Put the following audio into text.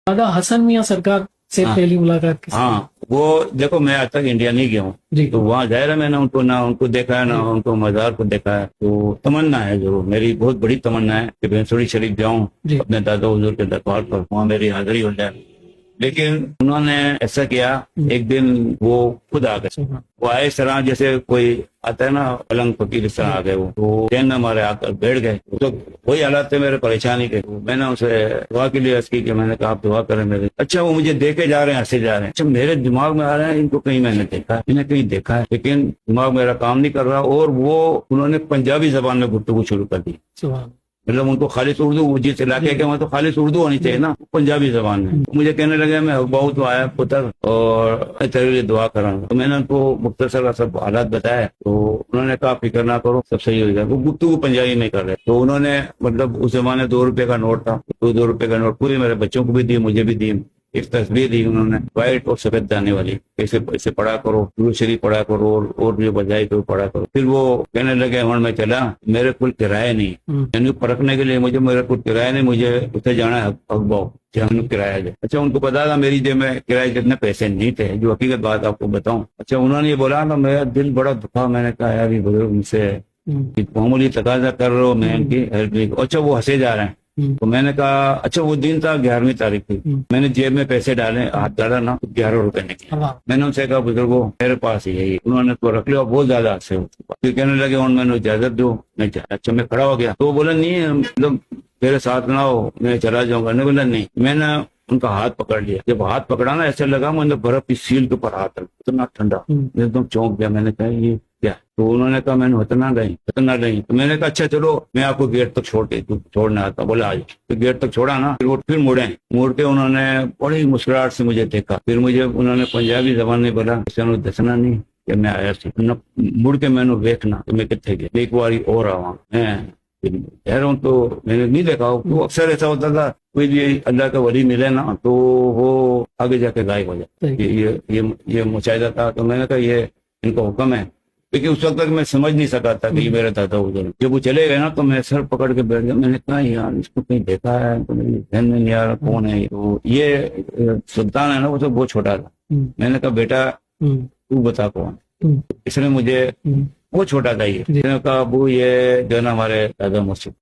दादा हसन मियां सरकार से हाँ। पहली मुलाकात किस? हाँ, वो देखो मैं आज तक इंडिया नहीं गया हूँ, जी। तो वहाँ जाहिर है मैंने उनको ना उनको देखा है ना उनको मज़ार को देखा है। तो तमन्ना है, जरूर मेरी बहुत बड़ी तमन्ना है कि बेंसुरी शरीफ जाऊँ जी। अपने दादा हुजूर के दरबार पर, वहाँ मेरी हाजिरी हो जाए। लेकिन उन्होंने ऐसा किया, एक दिन वो खुद आ गए। वो आए इस तरह जैसे कोई आता है ना पलंग फकीर, इस तरह आ गए वो, तो चैन हमारे आकर बैठ गए। तो वही हालात थे मेरे परेशानी के। मैंने उसे दुआ के लिए अर्ज की कि मैंने कहा आप दुआ करें मेरे। अच्छा, वो मुझे देखे जा रहे हैं, हंसे जा रहे हैं। अच्छा, मेरे दिमाग में आ रहा है इनको कहीं मैंने देखा है, इन्हें कहीं देखा है, लेकिन दिमाग मेरा काम नहीं कर रहा। और वो उन्होंने पंजाबी जबान में गुफ्तगू शुरू कर दी। मतलब उनको खालिस उर्दू, जिस इलाके के वहाँ तो खालिस उर्दू होनी चाहिए ना, पंजाबी जबान में। मुझे कहने लगे मैं बहुत आया पुत्र और तेरे लिए दुआ करा। तो मैंने उनको मुख्तसर सब हालात बताया, तो उन्होंने कहा फिक्र ना करो सब सही हो जाएगा। वो गुफ्तगू पंजाबी में कर रहे। तो उन्होंने मतलब उस जमाने 2 रुपए का नोट था, तो 2 रुपए का नोट पूरे मेरे बच्चों को भी दी, मुझे भी दी। एक तस्वीर दी उन्होंने व्हाइट और सफेद दाने वाली, ऐसे ऐसे पढ़ा करो, दुरूद शरीफ पढ़ा करो और जो बजाई तो पढ़ा करो। फिर वो कहने लगे हमारे मैं चला, मेरे कुल किराया नहीं, यानी परखने के लिए मुझे मेरा कुछ किराया नहीं, मुझे उसे जाना है अखबाव जहाँ किराया दे। अच्छा, उनको पता था मेरी जेब में किराए जितने पैसे नहीं थे, जो हकीकत बात आपको बताऊं। अच्छा, उन्होंने ये बोला ना, मेरा दिल बड़ा दुखा। मैंने कहा यार ये बुजुर्ग उनसे मामूली तकाजा कर रहे हो, मैं इनकी हेल्प नहीं। अच्छा, वो हंसे जा रहे हैं। तो मैंने कहा अच्छा, वो दिन था 11वीं तारीख थी, मैंने जेब में पैसे डाले, हाथ डाला ना, 11 रुपए निकले। मैंने उनसे कहा बुजुर्गो मेरे पास ही है। उन्होंने तो रख लिया, बहुत ज्यादा हंसे। फिर कहने लगे और मैंने इजाजत दो, मैं अच्छा मैं खड़ा हो गया। तो वो बोला नहीं मतलब मेरे साथ ना हो, मैं चला जाऊंगा। नहीं बोला नहीं। मैंने उनका हाथ पकड़ लिया। जब हाथ पकड़ा ना, ऐसे लगा मतलब बर्फ की सील के ऊपर हाथ, इतना ठंडा, एकदम चौंक गया। मैंने कहा ये क्या? तो उन्होंने कहा मैंने उतना नहीं। तो मैंने कहा अच्छा चलो मैं आपको गेट तक छोड़ने आता। बोला आज। तो गेट तक छोड़ा ना, फिर वो फिर मुड़ के उन्होंने बड़ी मुस्कुराहट से मुझे देखा। फिर मुझे उन्होंने पंजाबी जबान में बोला दसना नहीं कि मैं आया सी, मुड़ के मैंने देखना तो मैं कितने गया, एक बारी और आवा मैं कह हूँ। तो मैंने नहीं देखा। तो अक्सर ऐसा होता था कोई भी अल्लाह का वली मिले ना, तो वो आगे जाके गायब हो जाए। ये मुशाहिदा था। तो मैंने कहा ये इनका हुक्म है। लेकिन उस वक्त तक मैं समझ नहीं सका था कि ये मेरे दादा उधर। जब वो चले गए ना, तो मैं सर पकड़ के बैठ गया। मैंने कहा यार इसको कहीं देखा है, तो मेरे ध्यान में नहीं आ रहा कौन है। तो ये सुल्तान है ना, वो तो बहुत छोटा था। मैंने कहा बेटा तू बता कौन। इसने मुझे, वो छोटा था ये, मैंने कहा अबू ये जो है ना हमारे दादा मस्जिद।